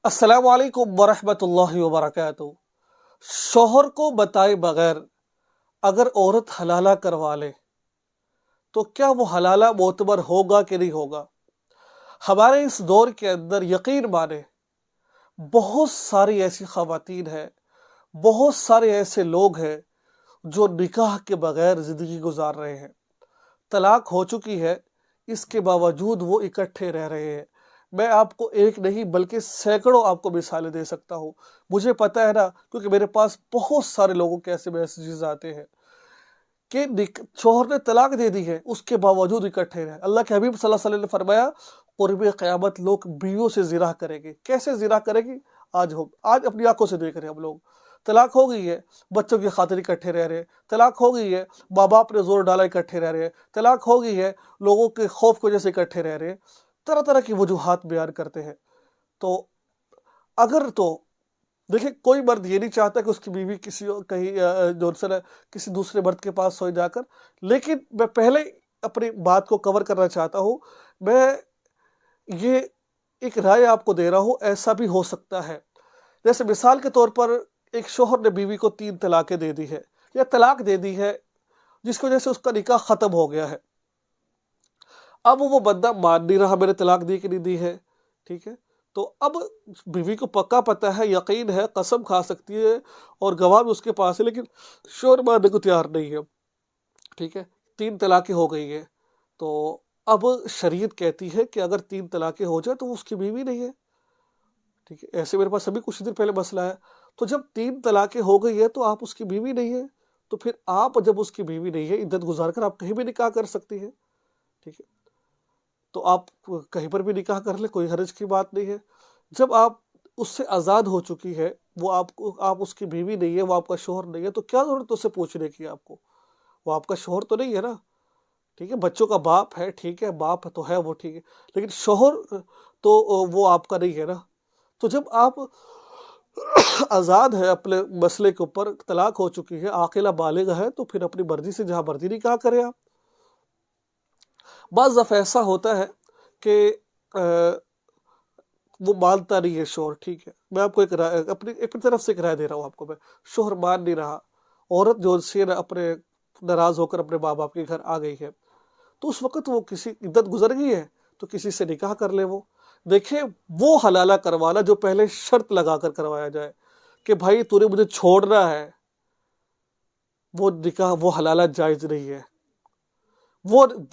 السلام علیکم ورحمۃ اللہ وبرکاتہ۔ شوہر کو بتائے بغیر اگر عورت حلالہ کروا لے تو کیا وہ حلالہ معتبر ہوگا کہ نہیں ہوگا؟ ہمارے اس دور کے اندر یقین مانے بہت ساری ایسی خواتین ہیں، بہت سارے ایسے لوگ ہیں جو نکاح کے بغیر زندگی گزار رہے ہیں۔ طلاق ہو چکی ہے، اس کے باوجود وہ اکٹھے رہ رہے ہیں۔ میں آپ کو ایک نہیں بلکہ سینکڑوں آپ کو مثالیں دے سکتا ہوں۔ مجھے پتہ ہے نا، کیونکہ میرے پاس بہت سارے لوگوں کے ایسے میسیجز آتے ہیں کہ شوہر نے طلاق دے دی ہے، اس کے باوجود اکٹھے رہے۔ اللہ کے حبیب صلی اللہ علیہ وسلم نے فرمایا قرب قیامت لوگ بیویوں سے زنا کریں گے۔ کیسے زنا کریں گی؟ آج اپنی آنکھوں سے دیکھ رہے ہیں ہم لوگ۔ طلاق ہو گئی ہے، بچوں کی خاطر اکٹھے رہ رہے ہیں۔ طلاق ہو گئی ہے، ماں باپ نے زور ڈالا اکٹھے رہ رہے ہیں۔ طلاق ہو گئی ہے، لوگوں کے خوف کی وجہ سے اکٹھے رہ رہے ہیں۔ طرح طرح کی وجوہات بیان کرتے ہیں۔ تو اگر تو دیکھیں، کوئی مرد یہ نہیں چاہتا کہ اس کی بیوی کسی دوسرے مرد کے پاس سوئے جا کر، لیکن میں پہلے اپنی بات کو کور کرنا چاہتا ہوں۔ میں یہ ایک رائے آپ کو دے رہا ہوں، ایسا بھی ہو سکتا ہے۔ جیسے مثال کے طور پر ایک شوہر نے بیوی کو 3 طلاقیں دے دی ہے یا طلاق دے دی ہے، جس کی وجہ سے اس کا نکاح ختم ہو گیا ہے۔ اب وہ بندہ مان نہیں رہا میں نے طلاق دی کہ نہیں دی ہے، ٹھیک ہے؟ تو اب بیوی کو پکا پتہ ہے، یقین ہے، قسم کھا سکتی ہے اور گواہ بھی اس کے پاس ہے، لیکن شوہر ماننے کو تیار نہیں ہے، ٹھیک ہے؟ 3 طلاقیں ہو گئی ہیں۔ تو اب شریعت کہتی ہے کہ اگر 3 طلاقیں ہو جائے تو وہ اس کی بیوی نہیں ہے، ٹھیک ہے؟ ایسے میرے پاس ابھی کچھ دن پہلے مسئلہ ہے۔ تو جب 3 طلاقیں ہو گئی ہے تو آپ اس کی بیوی نہیں ہے، تو پھر آپ جب اس کی بیوی نہیں ہے، عدت گزار کر آپ کہیں بھی نکاح کر سکتی ہیں، ٹھیک ہے؟ تو آپ کہیں پر بھی نکاح کر لیں، کوئی حرج کی بات نہیں ہے۔ جب آپ اس سے آزاد ہو چکی ہے، وہ آپ اس کی بیوی نہیں ہے، وہ آپ کا شوہر نہیں ہے، تو کیا ضرورت اس سے پوچھنے کی آپ کو؟ وہ آپ کا شوہر تو نہیں ہے نا، ٹھیک ہے؟ بچوں کا باپ ہے، ٹھیک ہے، باپ تو ہے وہ، ٹھیک ہے، لیکن شوہر تو وہ آپ کا نہیں ہے نا۔ تو جب آپ آزاد ہے اپنے مسئلے کے اوپر، طلاق ہو چکی ہے، عاقلہ بالغ ہے، تو پھر اپنی مرضی سے جہاں مرضی نکاح کریں آپ۔ بعض دفعہ ایسا ہوتا ہے کہ وہ مانتا نہیں ہے شوہر، ٹھیک ہے؟ میں آپ کو اپنی طرف سے ایک رائے دے رہا ہوں آپ کو میں۔ شوہر مان نہیں رہا، عورت جو سی اپنے ناراض ہو کر اپنے ماں باپ کے گھر آ گئی ہے، تو اس وقت وہ کسی عدت گزر گئی ہے تو کسی سے نکاح کر لے۔ وہ دیکھیں، وہ حلالہ کروانا جو پہلے شرط لگا کر کروایا جائے کہ بھائی تو نے مجھے چھوڑنا ہے، وہ نکاح، وہ حلالہ جائز نہیں ہے۔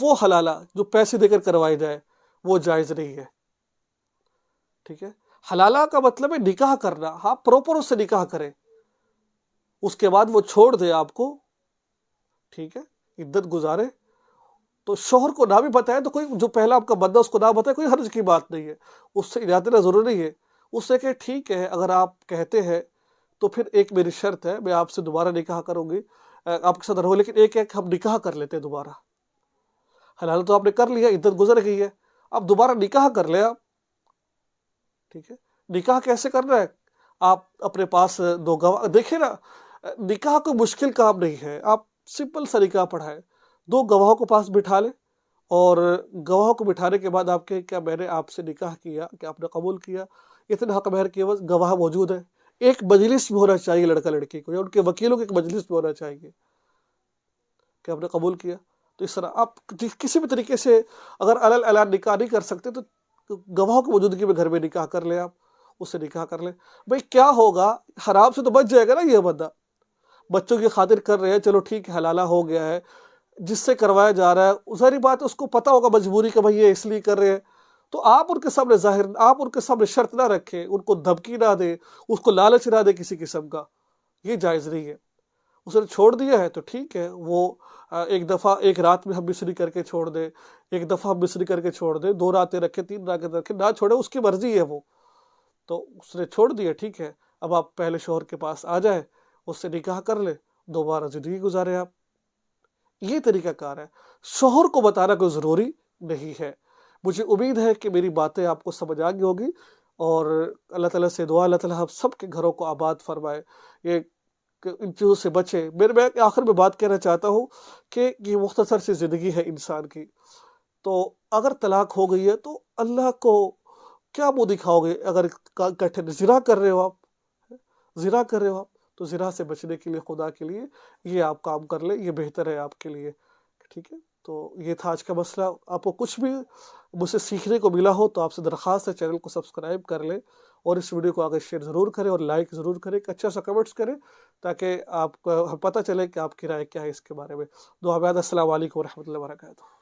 وہ حلالہ جو پیسے دے کر کروائی جائے وہ جائز نہیں ہے، ٹھیک ہے؟ حلالہ کا مطلب ہے نکاح کرنا، ہاں پروپر اس سے نکاح کرے، اس کے بعد وہ چھوڑ دے آپ کو، ٹھیک ہے، عدت گزارے۔ تو شوہر کو نہ بھی بتائے تو کوئی، جو پہلا آپ کا بندہ اس کو نہ بتائے، کوئی حرج کی بات نہیں ہے، اس سے اجازت لینا ضروری ہے۔ اس سے کہ ٹھیک ہے، اگر آپ کہتے ہیں تو پھر ایک میری شرط ہے، میں آپ سے دوبارہ نکاح کروں گی، آپ کے ساتھ رہوں، لیکن ایک ہم نکاح کر لیتے ہیں دوبارہ۔ حلال تو آپ نے کر لیا، عدت گزر گئی ہے، اب دوبارہ نکاح کر لیں آپ، ٹھیک ہے؟ نکاح کیسے کرنا ہے؟ آپ اپنے پاس 2 گواہ، دیکھیں نا، نکاح کوئی مشکل کام نہیں ہے، آپ سمپل سا نکاح پڑھائیں، 2 گواہوں کو پاس بٹھا لیں، اور گواہوں کو بٹھانے کے بعد آپ کہیں کیا میں نے آپ سے نکاح کیا، کہ آپ نے قبول کیا، اتنے حق مہر کے عوض گواہ موجود ہے۔ ایک مجلس میں ہونا چاہیے لڑکا لڑکی کو، یا ان کے وکیلوں کے ایک مجلس میں ہونا چاہیے کہ آپ نے قبول کیا۔ تو اس طرح آپ کسی بھی طریقے سے اگر اعلان نکاح نہیں کر سکتے تو گواہوں کی موجودگی میں گھر میں نکاح کر لیں، آپ اس سے نکاح کر لیں۔ بھئی کیا ہوگا، حرام سے تو بچ جائے گا نا یہ بندہ۔ بچوں کی خاطر کر رہے ہیں، چلو ٹھیک ہے، حلالہ ہو گیا ہے، جس سے کروایا جا رہا ہے ظاہری بات ہے اس کو پتہ ہوگا مجبوری کہ بھئی یہ اس لیے کر رہے ہیں۔ تو آپ ان کے سامنے شرط نہ رکھیں، ان کو دھمکی نہ دیں، اس کو لالچ نہ دیں کسی قسم کا، یہ جائز نہیں ہے۔ اس نے چھوڑ دیا ہے تو ٹھیک ہے، وہ ایک دفعہ ایک رات میں ہم مصری کر کے چھوڑ دیں، ایک دفعہ ہم مصری کر کے چھوڑ دیں، 2 راتیں رکھیں، 3 راتیں رکھیں، نہ چھوڑے، اس کی مرضی ہے وہ۔ تو اس نے چھوڑ دیا، ٹھیک ہے، اب آپ پہلے شوہر کے پاس آ جائیں، اس سے نکاح کر لیں، دوبارہ زندگی گزاریں آپ۔ یہ طریقہ کار ہے، شوہر کو بتانا کوئی ضروری نہیں ہے۔ مجھے امید ہے کہ میری باتیں آپ کو سمجھ آ گئی ہوگی، اور اللہ تعالیٰ سے دعا، اللہ تعالیٰ ہم سب کے گھروں کو آباد فرمائے، یہ ان چیزوں سے بچے۔ میں آخر میں بات کہنا چاہتا ہوں کہ یہ مختصر سی زندگی ہے انسان کی، تو اگر طلاق ہو گئی ہے تو اللہ کو کیا منہ دکھاؤ گے اگر کٹھے زنا کر رہے ہو آپ، زنا کر رہے ہو آپ، تو زنا سے بچنے کے لیے خدا کے لیے یہ آپ کام کر لیں، یہ بہتر ہے آپ کے لیے، ٹھیک ہے؟ تو یہ تھا آج کا مسئلہ۔ آپ کو کچھ بھی مجھ سے سیکھنے کو ملا ہو تو آپ سے درخواست ہے چینل کو سبسکرائب کر لیں، اور اس ویڈیو کو آگے شیئر ضرور کریں اور لائک ضرور کریں، ایک اچھا سا کمنٹس کریں تاکہ آپ کو پتہ چلے کہ آپ کی رائے کیا ہے اس کے بارے میں۔ دعا میں السلام علیکم ورحمۃ اللہ وبرکاتہ۔